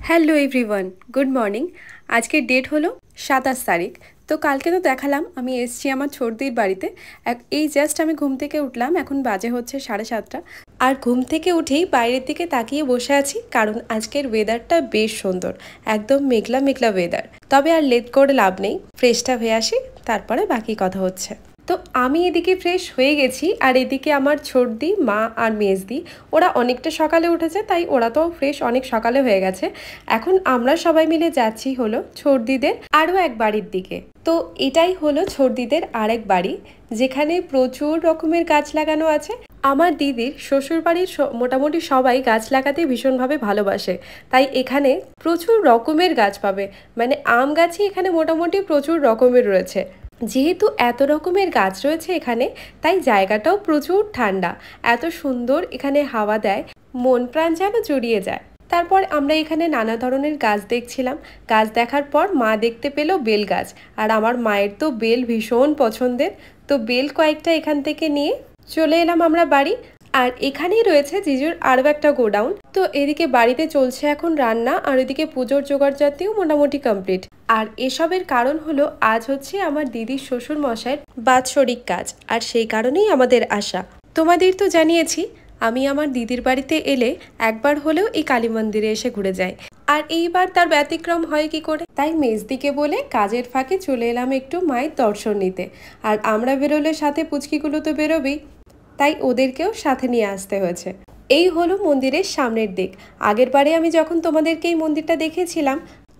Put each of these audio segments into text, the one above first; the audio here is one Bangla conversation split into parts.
Hello everyone, good morning. আজকের ডেট হলো 27 তারিখ। তো কালকে তো দেখালাম আমি এসছি আমার ছোটদির বাড়িতে। এই জাস্ট আমি ঘুম থেকে উঠলাম, এখন বাজে হচ্ছে 7:30। আর ঘুম থেকে উঠেই বাইরের দিকে তাকিয়ে বসে আছি, কারণ আজকের ওয়েদারটা বেশ সুন্দর, একদম মেঘলা মেঘলা ওয়েদার। তবে আর লেট করে লাভ নেই, ফ্রেশটা হয়ে আসি, তারপরে বাকি কথা হচ্ছে। তো আমি এদিকে ফ্রেশ হয়ে গেছি, আর এদিকে আমার ছোটদি, মা আর মেজদি ওরা অনেকটা সকালে উঠেছে, তাই ওরা তো ফ্রেশ অনেক সকালে হয়ে গেছে। এখন আমরা সবাই মিলে যাচ্ছি হলো ছোটদিদের আরও এক বাড়ির দিকে। তো এটাই হলো ছোটদিদের আরেক বাড়ি, যেখানে প্রচুর রকমের গাছ লাগানো আছে। আমার দিদির শ্বশুর বাড়ির মোটামুটি সবাই গাছ লাগাতে ভীষণভাবে ভালোবাসে, তাই এখানে প্রচুর রকমের গাছ পাবে। মানে আম গাছই এখানে মোটামুটি প্রচুর রকমের রয়েছে। যেহেতু এত রকমের গাছ রয়েছে এখানে, তাই জায়গাটাও প্রচুর ঠান্ডা, এত সুন্দর এখানে হাওয়া দেয়, মন প্রাণ যেন জুড়িয়ে যায়। তারপর আমরা এখানে নানা ধরনের গাছ দেখছিলাম। গাছ দেখার পর মা দেখতে পেল বেল গাছ, আর আমার মায়ের তো বেল ভীষণ পছন্দের। তো বেল কয়েকটা এখান থেকে নিয়ে চলে এলাম আমরা বাড়ি। আর এখানেই রয়েছে জিজুর আরও একটা গোডাউন। তো এদিকে বাড়িতে চলছে এখন রান্না, আর এদিকে পুজোর জোগাড়জাতিও মোটামুটি কমপ্লিট। আর এসবের কারণ হলো আজ হচ্ছে আমার দিদির শ্বশুর মশাইয়ের বাৎসরিক কাজ, আর সেই কারণেই আমাদের আসা। তোমাদের তো জানিয়েছি আমি আমার দিদির বাড়িতে এলে একবার হলেও এই কালী মন্দিরে এসে ঘুরে যাই, আর এইবার তার ব্যতিক্রম হয় কি করে। তাই মেজদিকে বলে কাজের ফাঁকে চলে এলাম একটু মায়ের দর্শন নিতে। আর আমরা বেরোলে সাথে পুচকিগুলো তো বেরোবেই, তাই ওদেরকেও সাথে নিয়ে আসতে হয়েছে। এই হলো মন্দিরের সামনের দিক। আগের বারে আমি যখন তোমাদেরকে এই মন্দিরটা দেখেছিলাম,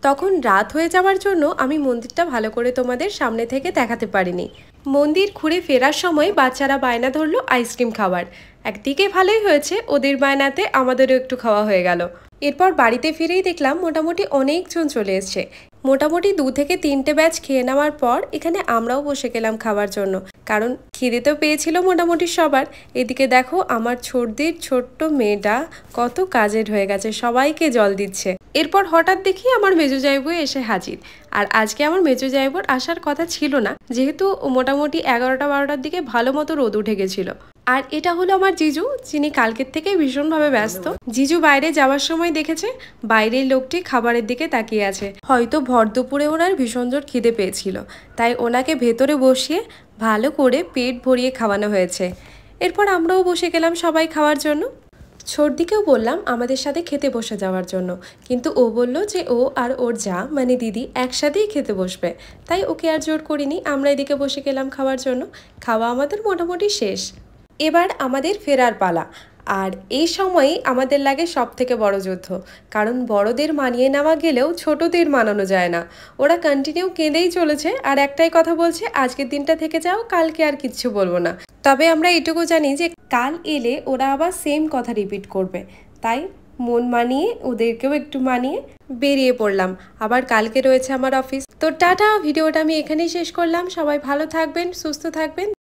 তখন রাত হয়ে যাওয়ার জন্য আমি মন্দিরটা ভালো করে তোমাদের সামনে থেকে দেখাতে পারিনি। মন্দির ঘুরে ফেরার সময় বাচ্চারা বায়না ধরলো আইসক্রিম খাওয়ার। একদিকে ভালোই হয়েছে, ওদের বায়নাতে আমাদেরও একটু খাওয়া হয়ে গেল। এরপর বাড়িতে ফিরেই দেখলাম মোটামুটি অনেকজন চলে এসছে। মোটামুটি 2 থেকে 3টে ব্যাচ খেয়ে নেওয়ার পর এখানে আমরাও বসে গেলাম খাওয়ার জন্য, কারণ খিদে তো পেয়েছিল মোটামুটি সবার। এদিকে দেখো আমার ছোটদের ছোট্ট মেয়েটা কত কাজের হয়ে গেছে, সবাইকে জল দিচ্ছে। এরপর হঠাৎ দেখি আমার মেজো জাইবু এসে হাজির। আর আজকে আমার মেজো জাইবুর আসার কথা ছিল না, যেহেতু মোটামুটি 11টা-12টার দিকে ভালো মতো রোদ উঠে গেছিল। আর এটা হলো আমার জিজু, যিনি কালকের থেকে ভীষণভাবে ব্যস্ত। জিজু বাইরে যাওয়ার সময় দেখেছে বাইরের লোকটি খাবারের দিকে তাকিয়ে আছে, হয়তো ভর দুপুরে ওনার ভীষণ জোর খিদে পেয়েছিল, তাই ওনাকে ভেতরে বসিয়ে ভালো করে পেট ভরিয়ে খাওয়ানো হয়েছে। এরপর আমরাও বসে গেলাম সবাই খাওয়ার জন্য। ছোটদিকেও বললাম আমাদের সাথে খেতে বসে যাওয়ার জন্য, কিন্তু ও বলল যে ও আর ওর যা মানে দিদি একসাথেই খেতে বসবে, তাই ওকে আর জোর করিনি। আমরা এদিকে বসে গেলাম খাওয়ার জন্য। খাওয়া আমাদের মোটামুটি শেষ, এবার আমাদের ফেরার পালা। আর এই সময়ই আমাদের লাগে সব থেকে বড় যুদ্ধ, কারণ বড়দের মানিয়ে নেওয়া গেলেও ছোটদের মানানো যায় না। ওরা কন্টিনিউ কেঁদেই চলেছে, আর একটাই কথা বলছে আজকের দিনটা থেকে যাও, কালকে আর কিচ্ছু বলবো না। তবে আমরা এটুকু জানি যে কাল এলে ওরা আবার সেম কথা রিপিট করবে, তাই মন মানিয়ে ওদেরকেও একটু মানিয়ে বেরিয়ে পড়লাম। আবার কালকে রয়েছে আমার অফিস। তো টাটা, ভিডিওটা আমি এখানেই শেষ করলাম। সবাই ভালো থাকবেন, সুস্থ থাকবেন।